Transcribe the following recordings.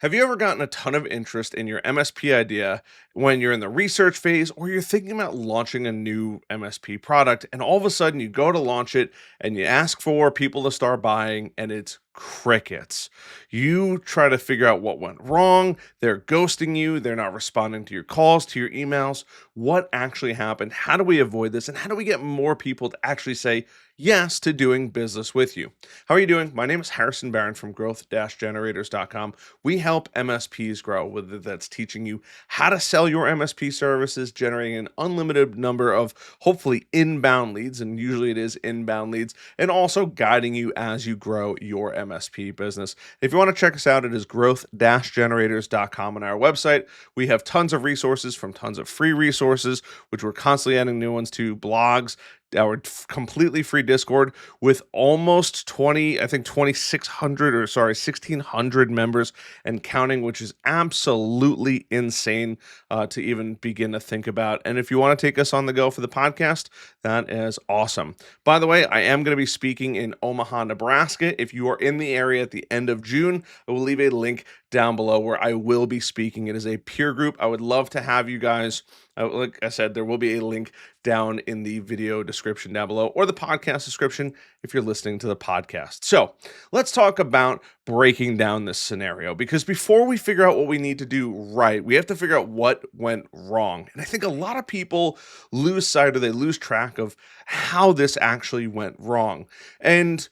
Have you ever gotten a ton of interest in your MSP idea when you're in the research phase or you're thinking about launching a new MSP product and all of a sudden you go to launch it and you ask for people to start buying and it's crickets? You try to figure out what went wrong, they're ghosting you, they're not responding to your calls, to your emails. What actually happened? How do we avoid this? And how do we get more people to actually say yes to doing business with you? How are you doing? My name is Harrison Barron from growth-generators.com. We help MSPs grow, whether that's teaching you how to sell your MSP services, generating an unlimited number of hopefully inbound leads, and usually it is inbound leads, and also guiding you as you grow your MSP business. If you want to check us out, it is growth-generators.com on our website. We have tons of resources from tons of free resources, which we're constantly adding new ones to, blogs, our completely free Discord with almost 20, I think 2,600 or sorry, 1,600 members and counting, which is absolutely insane to even begin to think about. And if you want to take us on the go for the podcast, that is awesome. By the way, I am going to be speaking in Omaha, Nebraska. If you are in the area at the end of June, I will leave a link down below where I will be speaking. It is a peer group. I would love to have you guys. Like I said, there will be a link down in the video description down below or the podcast description if you're listening to the podcast. So let's talk about breaking down this scenario, because before we figure out what we need to do right, we have to figure out what went wrong. And I think a lot of people lose sight or they lose track of how this actually went wrong and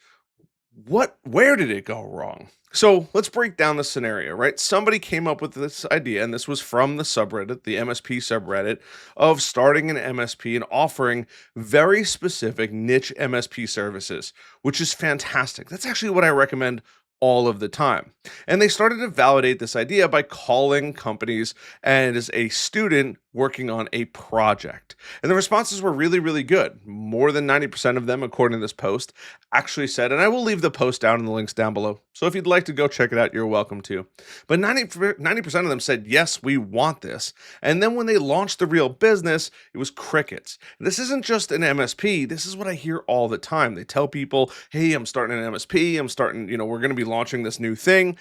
where did it go wrong? So let's break down the scenario, right? Somebody came up with this idea, and this was from the subreddit, the MSP subreddit, of starting an MSP and offering very specific niche MSP services, which is fantastic. That's actually what I recommend all of the time. And they started to validate this idea by calling companies and as a student working on a project. And the responses were really, really good. More than 90% of them, according to this post, actually said, and I will leave the post down in the links down below. So if you'd like to go check it out, you're welcome to. But 90% of them said, yes, we want this. And then when they launched the real business, it was crickets. This isn't just an MSP. This is what I hear all the time. They tell people, hey, I'm starting an MSP. We're going to be launching this new thing.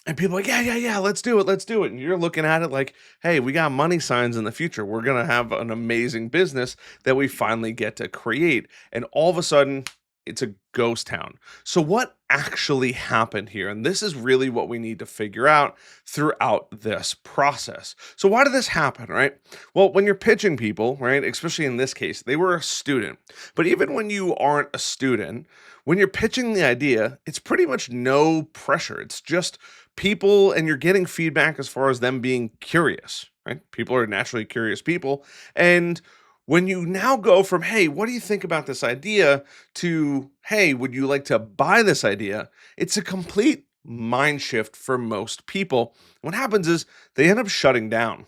And people are like, yeah, let's do it. And you're looking at it like, hey, we got money signs in the future. We're going to have an amazing business that we finally get to create. And all of a sudden, it's a ghost town. So what actually happened here? And this is really what we need to figure out throughout this process. So why did this happen, right? Well, when you're pitching people, right, especially in this case, they were a student. But even when you aren't a student, when you're pitching the idea, it's pretty much no pressure. It's just people, and you're getting feedback as far as them being curious, right? People are naturally curious people. And when you now go from, hey, what do you think about this idea, to, hey, would you like to buy this idea? It's a complete mind shift for most people. What happens is they end up shutting down,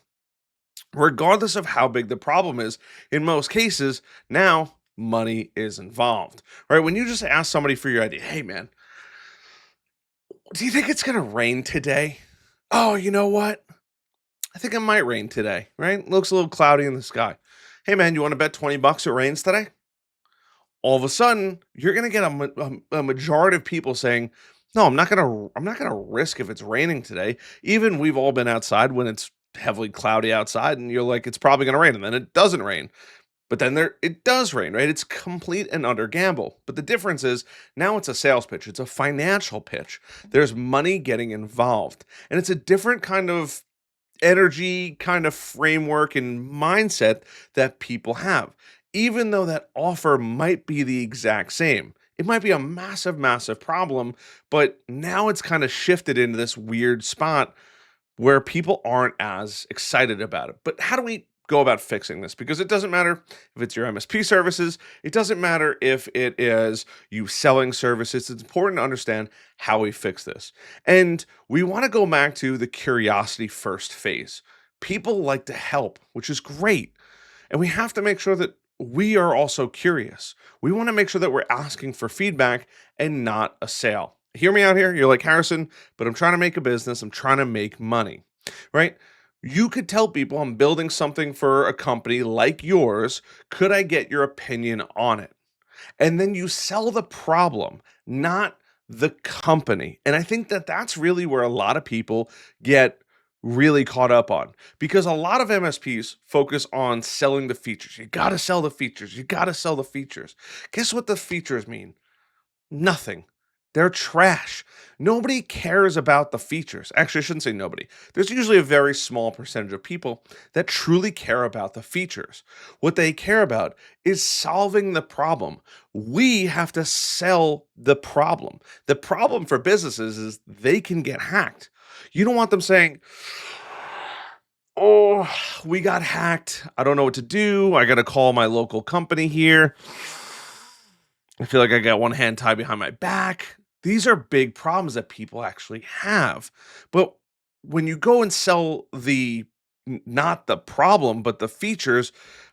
regardless of how big the problem is. In most cases, now money is involved, right? When you just ask somebody for your idea, hey, man, do you think it's going to rain today? Oh, you know what? I think it might rain today, right? Looks a little cloudy in the sky. Hey, man, you want to bet 20 bucks it rains today? All of a sudden, you're going to get a majority of people saying, no, I'm not going to risk if it's raining today. Even we've all been outside when it's heavily cloudy outside and you're like, it's probably going to rain. And then it doesn't rain. But then it does rain, right? It's complete and utter gamble. But the difference is now it's a sales pitch. It's a financial pitch. There's money getting involved. And it's a different kind of energy, kind of framework and mindset that people have. Even though that offer might be the exact same, it might be a massive, massive problem, but now it's kind of shifted into this weird spot where people aren't as excited about it. But how do we go about fixing this? Because it doesn't matter if it's your MSP services, it doesn't matter if it is you selling services. It's important to understand how we fix this. And we want to go back to the curiosity first phase. People like to help, which is great. And we have to make sure that we are also curious. We want to make sure that we're asking for feedback and not a sale. Hear me out here. You're like, Harrison, but I'm trying to make a business. I'm trying to make money, right? You could tell people, I'm building something for a company like yours. Could I get your opinion on it? And then you sell the problem, not the company. And I think that that's really where a lot of people get really caught up on, because a lot of MSPs focus on selling the features. You got to sell the features. You got to sell the features. Guess what the features mean? Nothing. They're trash. Nobody cares about the features. Actually, I shouldn't say nobody. There's usually a very small percentage of people that truly care about the features. What they care about is solving the problem. We have to sell the problem. The problem for businesses is they can get hacked. You don't want them saying, "Oh, we got hacked. I don't know what to do. I got to call my local company here. I feel like I got one hand tied behind my back." These are big problems that people actually have. But when you go and sell not the problem, but the features,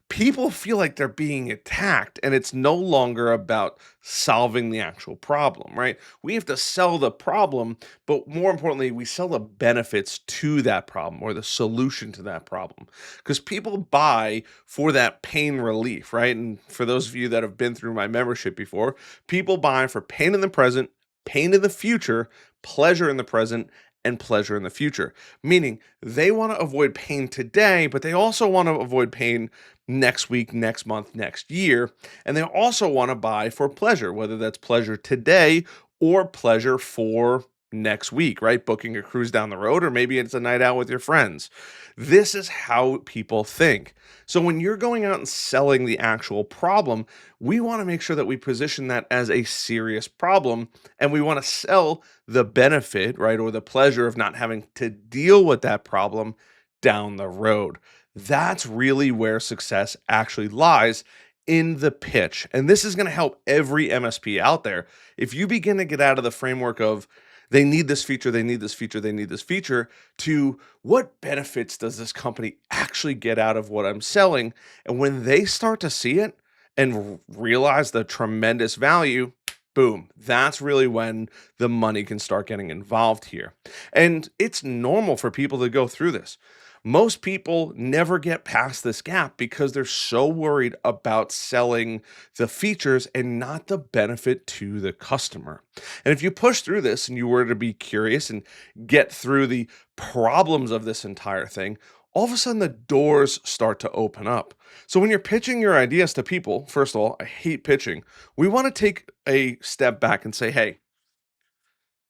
people feel like they're being attacked, and it's no longer about solving the actual problem, right? We have to sell the problem, but more importantly, we sell the benefits to that problem or the solution to that problem. Because people buy for that pain relief, right? And for those of you that have been through my membership before, people buy for pain in the present, pain in the future, pleasure in the present, and pleasure in the future. Meaning they want to avoid pain today, but they also want to avoid pain next week, next month, next year. And they also want to buy for pleasure, whether that's pleasure today or pleasure for next week, right? Booking a cruise down the road, or maybe it's a night out with your friends. This is how people think. So when you're going out and selling the actual problem, we want to make sure that we position that as a serious problem, and we want to sell the benefit, right, or the pleasure of not having to deal with that problem down the road. That's really where success actually lies, in the pitch. And this is going to help every MSP out there. If you begin to get out of the framework of they need this feature, they need this feature, they need this feature, to what benefits does this company actually get out of what I'm selling? And when they start to see it and realize the tremendous value, boom, that's really when the money can start getting involved here. And it's normal for people to go through this. Most people never get past this gap because they're so worried about selling the features and not the benefit to the customer. And if you push through this and you were to be curious and get through the problems of this entire thing, all of a sudden the doors start to open up. So when you're pitching your ideas to people, first of all, I hate pitching. We want to take a step back and say, hey,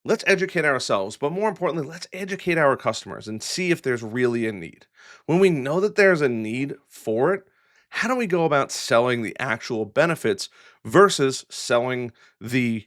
let's educate ourselves, but more importantly, let's educate our customers and see if there's really a need. When we know that there's a need for it, how do we go about selling the actual benefits versus selling the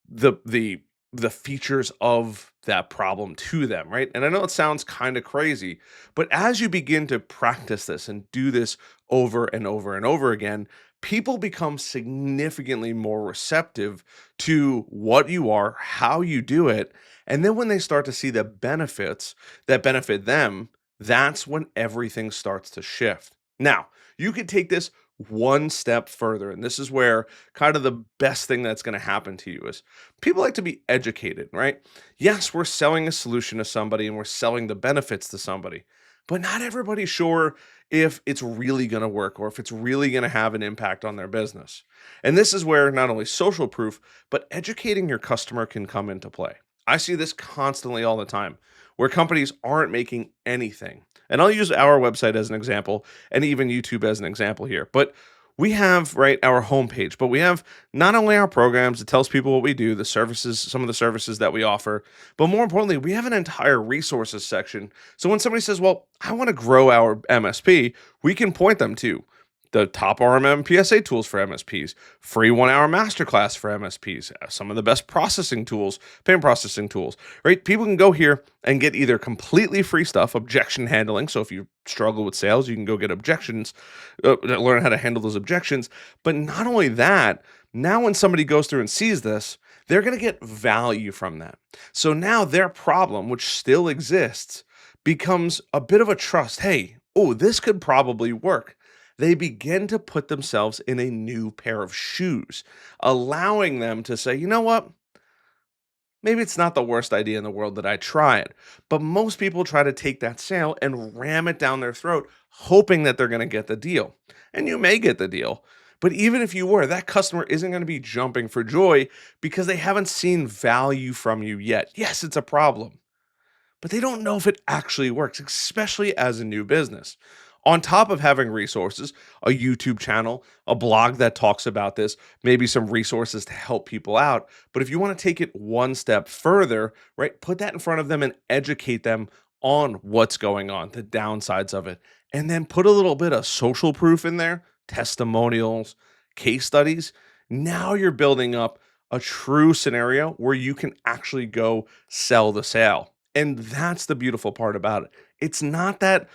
the the the features of that problem to them, right? And I know it sounds kind of crazy, but as you begin to practice this and do this over and over and over again, people become significantly more receptive to what you are, how you do it. And then when they start to see the benefits that benefit them, that's when everything starts to shift. Now, you could take this one step further, and this is where kind of the best thing that's going to happen to you is people like to be educated, right? Yes, we're selling a solution to somebody and we're selling the benefits to somebody, but not everybody's sure if it's really going to work or if it's really going to have an impact on their business. And this is where not only social proof, but educating your customer can come into play. I see this constantly all the time where companies aren't making anything. And I'll use our website as an example and even YouTube as an example here. But we have, right, our homepage, but we have not only our programs, it tells people what we do, the services, some of the services that we offer, but more importantly, we have an entire resources section. So when somebody says, well, I want to grow our MSP, we can point them to the top RMM PSA tools for MSPs, free 1 hour masterclass for MSPs, some of the best processing tools, payment processing tools, right? People can go here and get either completely free stuff, objection handling. So if you struggle with sales, you can go get objections, learn how to handle those objections. But not only that, now when somebody goes through and sees this, they're going to get value from that. So now their problem, which still exists, becomes a bit of a trust. Hey, oh, this could probably work. They begin to put themselves in a new pair of shoes, allowing them to say, you know what? Maybe it's not the worst idea in the world that I try it. But most people try to take that sale and ram it down their throat, hoping that they're going to get the deal. And you may get the deal. But even if you were, that customer isn't going to be jumping for joy because they haven't seen value from you yet. Yes, it's a problem, but they don't know if it actually works, especially as a new business. On top of having resources, a YouTube channel, a blog that talks about this, maybe some resources to help people out. But if you want to take it one step further, right, put that in front of them and educate them on what's going on, the downsides of it. And then put a little bit of social proof in there, testimonials, case studies. Now you're building up a true scenario where you can actually go sell the sale. And that's the beautiful part about it. It's not that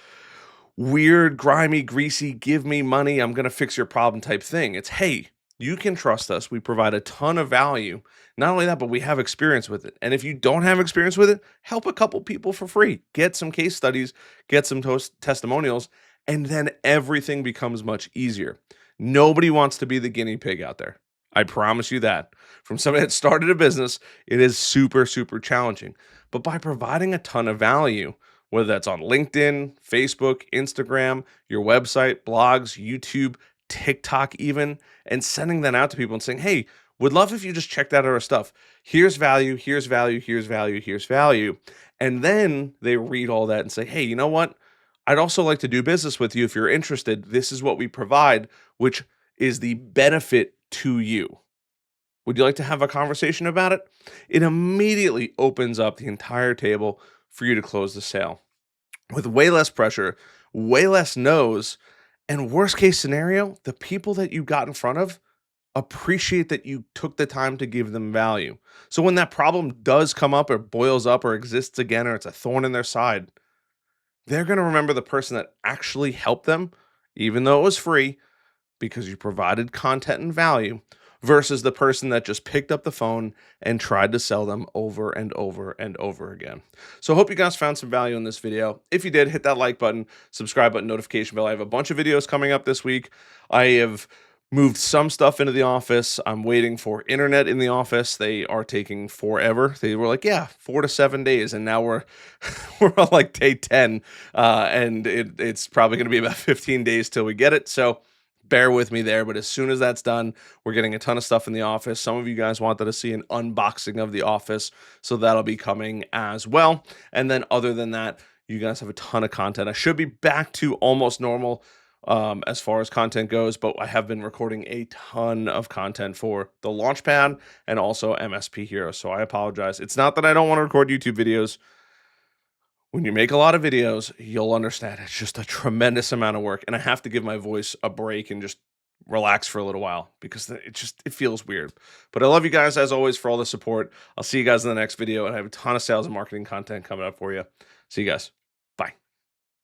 weird, grimy, greasy, give me money, I'm going to fix your problem type thing. It's, hey, you can trust us. We provide a ton of value. Not only that, but we have experience with it. And if you don't have experience with it, help a couple people for free. Get some case studies, get some testimonials, and then everything becomes much easier. Nobody wants to be the guinea pig out there. I promise you that. From somebody that started a business, it is super, super challenging. But by providing a ton of value, whether that's on LinkedIn, Facebook, Instagram, your website, blogs, YouTube, TikTok, even, and sending that out to people and saying, hey, would love if you just checked out our stuff. Here's value, here's value, here's value, here's value. And then they read all that and say, hey, you know what? I'd also like to do business with you if you're interested. This is what we provide, which is the benefit to you. Would you like to have a conversation about it? It immediately opens up the entire table for you to close the sale with way less pressure, way less no's, and worst case scenario, the people that you got in front of appreciate that you took the time to give them value. So when that problem does come up or boils up or exists again or it's a thorn in their side, they're going to remember the person that actually helped them, even though it was free, because you provided content and value versus the person that just picked up the phone and tried to sell them over and over and over again. So I hope you guys found some value in this video. If you did, hit that like button, subscribe button, notification bell. I have a bunch of videos coming up this week. I have moved some stuff into the office. I'm waiting for internet in the office. They are taking forever. They were like, yeah, 4 to 7 days. And now we're we're on like day 10. And it's probably going to be about 15 days till we get it. So bear with me there, but as soon as that's done, we're getting a ton of stuff in the office. Some of you guys wanted to see an unboxing of the office, so that'll be coming as well. And then other than that, you guys have a ton of content. I should be back to almost normal as far as content goes, but I have been recording a ton of content for the Launchpad and also MSP Hero, so I apologize. It's not that I don't want to record YouTube videos. When you make a lot of videos, you'll understand it's just a tremendous amount of work, and I have to give my voice a break and just relax for a little while because it feels weird. But I love you guys as always for all the support. I'll see you guys in the next video, and I have a ton of sales and marketing content coming up for you. See you guys.